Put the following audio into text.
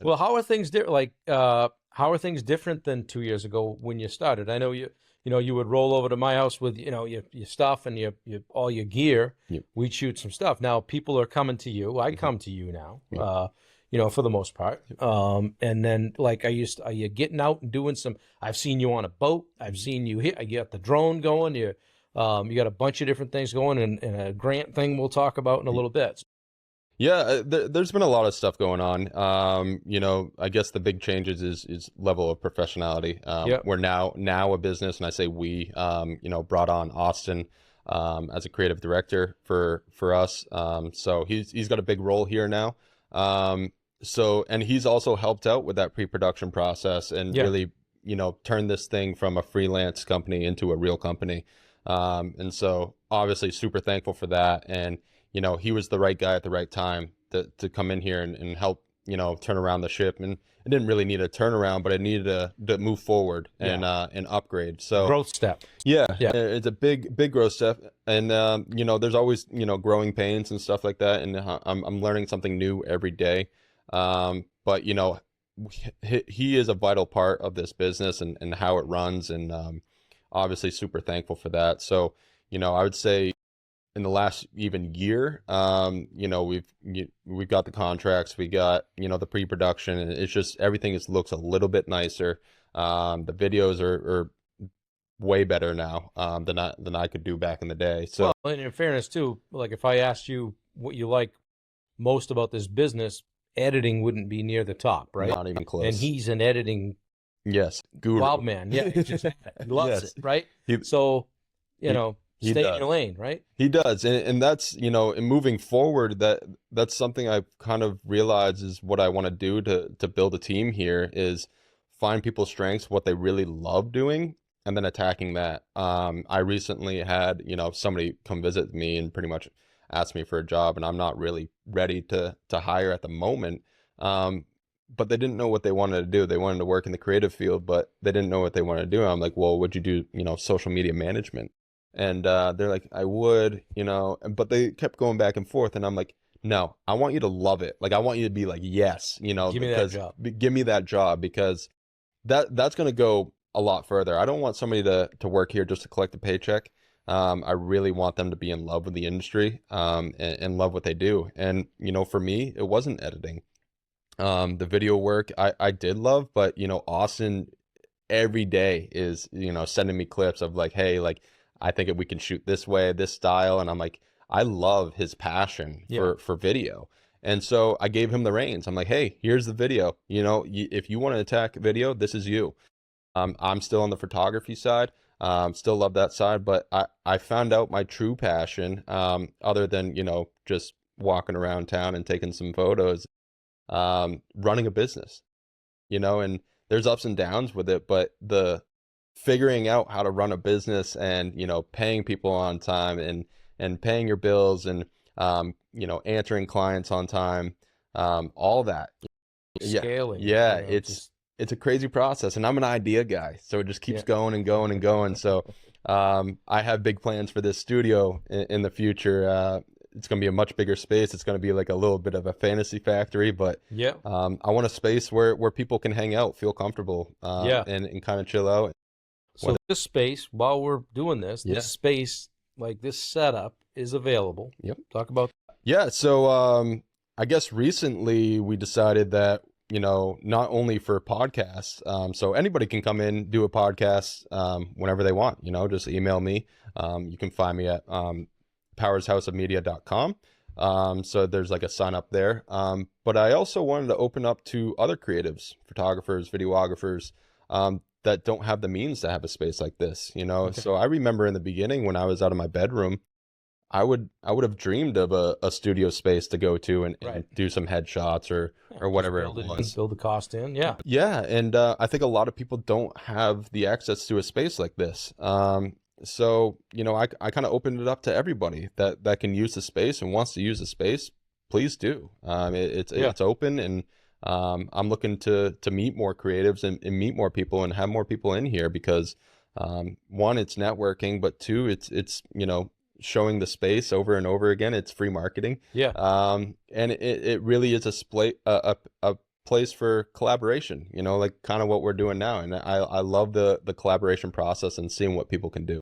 Well, how are things how are things different than 2 years ago when you started? I know you would roll over to my house with your stuff and your all your gear. Yep. We'd shoot some stuff. Now people are coming to you. I come to you now. For the most part. And then are you getting out and doing some? I've seen you on a boat. I've seen you here. You got the drone going. You got a bunch of different things going, and a grant thing we'll talk about in a little bit. Yeah, there's been a lot of stuff going on. I guess the big changes is level of professionality. Yep. We're now a business, and I say we, brought on Austin as a creative director for us. So he's got a big role here now. And he's also helped out with that pre-production process and really, turn this thing from a freelance company into a real company. And so obviously super thankful for that. And he was the right guy at the right time to come in here and help, turn around the ship. And it didn't really need a turnaround, but it needed to move forward and upgrade. So growth step. Yeah, it's a big growth step. And, there's always, growing pains and stuff like that. And I'm learning something new every day. But, he is a vital part of this business and how it runs. And obviously super thankful for that. So, I would say, in the last even year, we've got the contracts, we got, the pre-production, and it's just everything looks a little bit nicer. The videos are way better now than I could do back in the day. So, well, and in fairness too, like if I asked you what you like most about this business, editing wouldn't be near the top, right? Not even close. And he's an editing guru. wild man. Yeah, he just he loves it, right? Stay in your lane, right? He does. And that's, in moving forward, that's something I've kind of realized is what I want to do to build a team here is find people's strengths, what they really love doing, and then attacking that. I recently had, somebody come visit me and pretty much ask me for a job, and I'm not really ready to hire at the moment. But they didn't know what they wanted to do. They wanted to work in the creative field, but they didn't know what they wanted to do. I'm like, well, would you do, social media management? And they're like, I would, but they kept going back and forth. And I'm like, no, I want you to love it. Like, I want you to be like, yes, give me that job. Give me that job, because that's going to go a lot further. I don't want somebody to work here just to collect a paycheck. I really want them to be in love with the industry and love what they do. And, for me, it wasn't editing. The video work I did love, but, Austin every day is, sending me clips of like, hey, like, I think we can shoot this way, this style. And I'm like, I love his passion for video. And so I gave him the reins. I'm like, hey, here's the video. If you want to attack video, this is you. I'm still on the photography side. Still love that side. But I found out my true passion, other than, just walking around town and taking some photos, running a business, and there's ups and downs with it. But the figuring out how to run a business and, paying people on time and paying your bills and, answering clients on time, all that. Scaling. Yeah. It's a crazy process, and I'm an idea guy. So it just keeps going and going and going. So, I have big plans for this studio in the future. It's going to be a much bigger space. It's going to be like a little bit of a fantasy factory, but I want a space where people can hang out, feel comfortable, and kind of chill out. So this space, while we're doing this space, like this setup, is available. Yep. Talk about that. Yeah. So I guess recently we decided that, not only for podcasts, so anybody can come in, do a podcast whenever they want, just email me. You can find me at powershouseofmedia.com. So there's like a sign up there. But I also wanted to open up to other creatives, photographers, videographers, that don't have the means to have a space like this, Okay. So I remember in the beginning when I was out of my bedroom, I would have dreamed of a studio space to go to and do some headshots or whatever it was. Build the cost in, yeah. Yeah, and I think a lot of people don't have the access to a space like this. So, I kind of opened it up to everybody that can use the space and wants to use the space. Please do. It's open, and I'm looking to meet more creatives and meet more people and have more people in here because, one, it's networking, but two, it's showing the space over and over again. It's free marketing. Yeah. And it really is a place for collaboration, you know, like kind of what we're doing now. And I love the collaboration process and seeing what people can do.